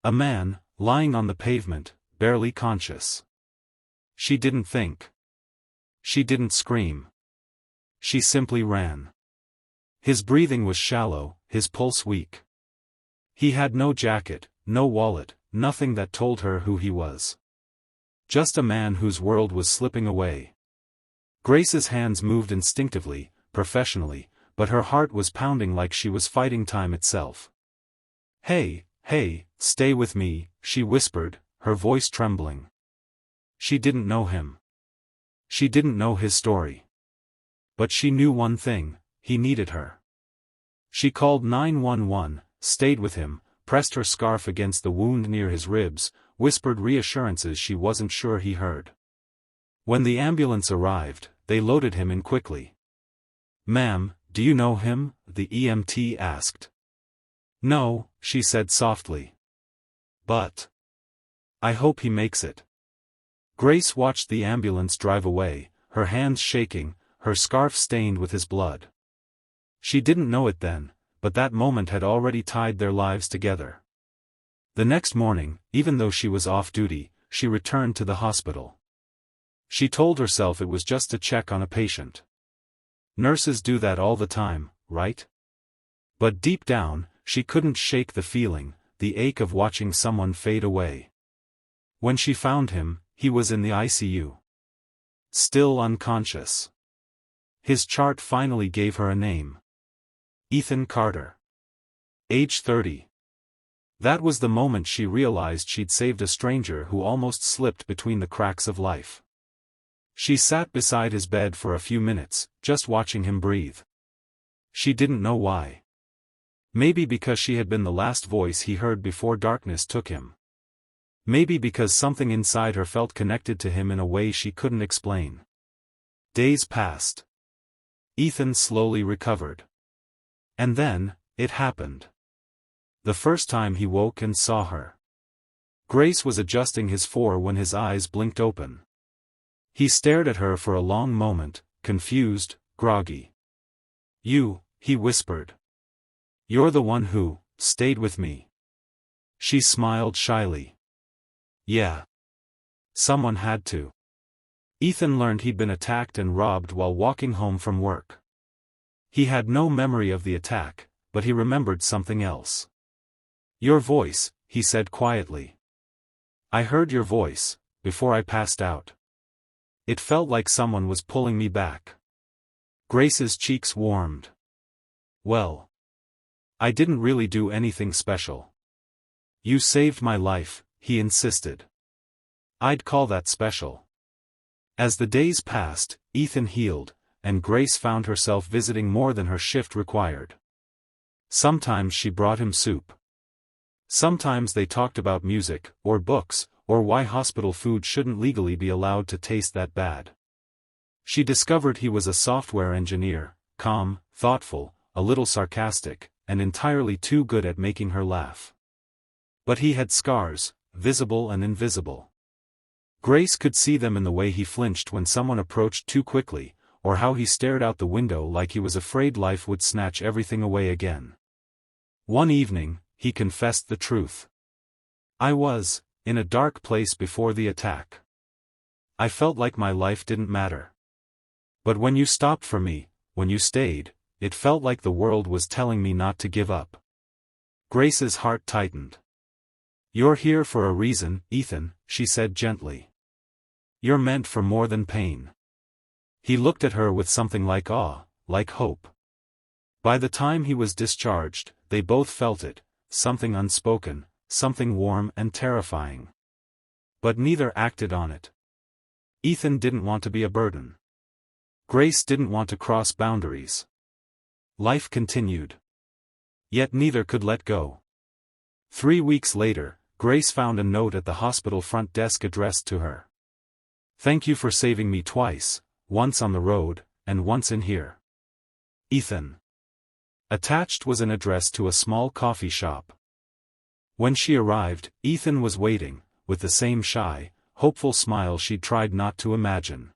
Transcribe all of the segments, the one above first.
A man, lying on the pavement, barely conscious. She didn't think. She didn't scream. She simply ran. His breathing was shallow, his pulse weak. He had no jacket, no wallet, nothing that told her who he was. Just a man whose world was slipping away. Grace's hands moved instinctively, professionally, but her heart was pounding like she was fighting time itself. "Hey, hey, stay with me," she whispered, her voice trembling. She didn't know him. She didn't know his story. But she knew one thing: he needed her. She called 911, stayed with him, pressed her scarf against the wound near his ribs, whispered reassurances she wasn't sure he heard. When the ambulance arrived, they loaded him in quickly. "Ma'am, do you know him?" the EMT asked. "No," she said softly. "But I hope he makes it." Grace watched the ambulance drive away, her hands shaking, her scarf stained with his blood. She didn't know it then, but that moment had already tied their lives together. The next morning, even though she was off duty, she returned to the hospital. She told herself it was just a check on a patient. Nurses do that all the time, right? But deep down, she couldn't shake the feeling, the ache of watching someone fade away. When she found him, he was in the ICU. Still unconscious. His chart finally gave her a name. Ethan Carter. Age 30. That was the moment she realized she'd saved a stranger who almost slipped between the cracks of life. She sat beside his bed for a few minutes, just watching him breathe. She didn't know why. Maybe because she had been the last voice he heard before darkness took him. Maybe because something inside her felt connected to him in a way she couldn't explain. Days passed. Ethan slowly recovered. And then, it happened. The first time he woke and saw her. Grace was adjusting his fore when his eyes blinked open. He stared at her for a long moment, confused, groggy. "You," he whispered. "You're the one who stayed with me." She smiled shyly. "Yeah. Someone had to." Ethan learned he'd been attacked and robbed while walking home from work. He had no memory of the attack, but he remembered something else. "Your voice," he said quietly. "I heard your voice, before I passed out. It felt like someone was pulling me back." Grace's cheeks warmed. "Well, I didn't really do anything special." "You saved my life," he insisted. "I'd call that special." As the days passed, Ethan healed, and Grace found herself visiting more than her shift required. Sometimes she brought him soup. Sometimes they talked about music, or books, or why hospital food shouldn't legally be allowed to taste that bad. She discovered he was a software engineer, calm, thoughtful, a little sarcastic, and entirely too good at making her laugh. But he had scars, visible and invisible. Grace could see them in the way he flinched when someone approached too quickly, or how he stared out the window like he was afraid life would snatch everything away again. One evening, he confessed the truth. "I was in a dark place before the attack. I felt like my life didn't matter. But when you stopped for me, when you stayed, it felt like the world was telling me not to give up." Grace's heart tightened. "You're here for a reason, Ethan," she said gently. "You're meant for more than pain." He looked at her with something like awe, like hope. By the time he was discharged, they both felt it, something unspoken, something warm and terrifying. But neither acted on it. Ethan didn't want to be a burden. Grace didn't want to cross boundaries. Life continued. Yet neither could let go. 3 weeks later, Grace found a note at the hospital front desk addressed to her. "Thank you for saving me twice, once on the road, and once in here. Ethan." Attached was an address to a small coffee shop. When she arrived, Ethan was waiting, with the same shy, hopeful smile she'd tried not to imagine.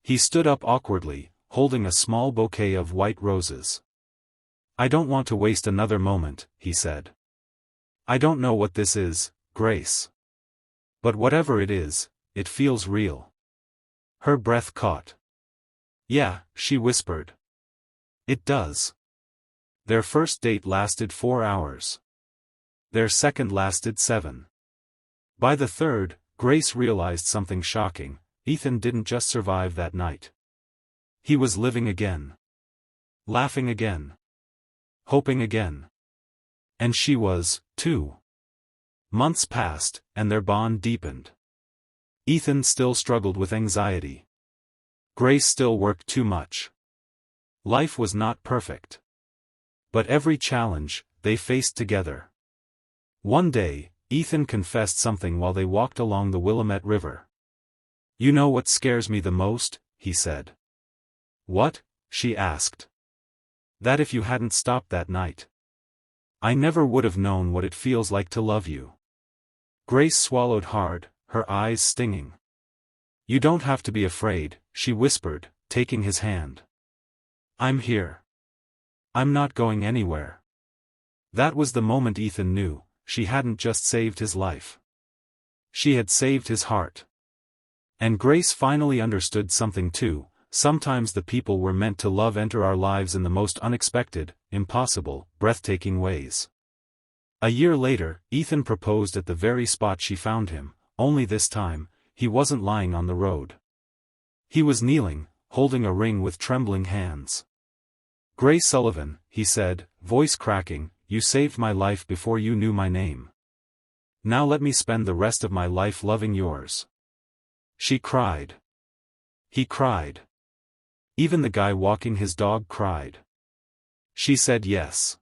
He stood up awkwardly, holding a small bouquet of white roses. "I don't want to waste another moment," he said. I don't know what this is, Grace. But whatever it is, it feels real. Her breath caught. Yeah, she whispered. It does. Their first date lasted 4 hours. Their second lasted 7. By the third, Grace realized something shocking. Ethan didn't just survive that night. He was living again. Laughing again. Hoping again. And she was, too. Months passed, and their bond deepened. Ethan still struggled with anxiety. Grace still worked too much. Life was not perfect. But every challenge, they faced together. One day, Ethan confessed something while they walked along the Willamette River. You know what scares me the most, he said. What? She asked. That if you hadn't stopped that night. I never would have known what it feels like to love you. Grace swallowed hard, her eyes stinging. You don't have to be afraid, she whispered, taking his hand. I'm here. I'm not going anywhere. That was the moment Ethan knew, she hadn't just saved his life. She had saved his heart. And Grace finally understood something too. Sometimes the people we're meant to love enter our lives in the most unexpected, impossible, breathtaking ways. A year later, Ethan proposed at the very spot she found him, only this time, he wasn't lying on the road. He was kneeling, holding a ring with trembling hands. Grace Sullivan, he said, voice cracking, you saved my life before you knew my name. Now let me spend the rest of my life loving yours. She cried. He cried. Even the guy walking his dog cried. She said yes.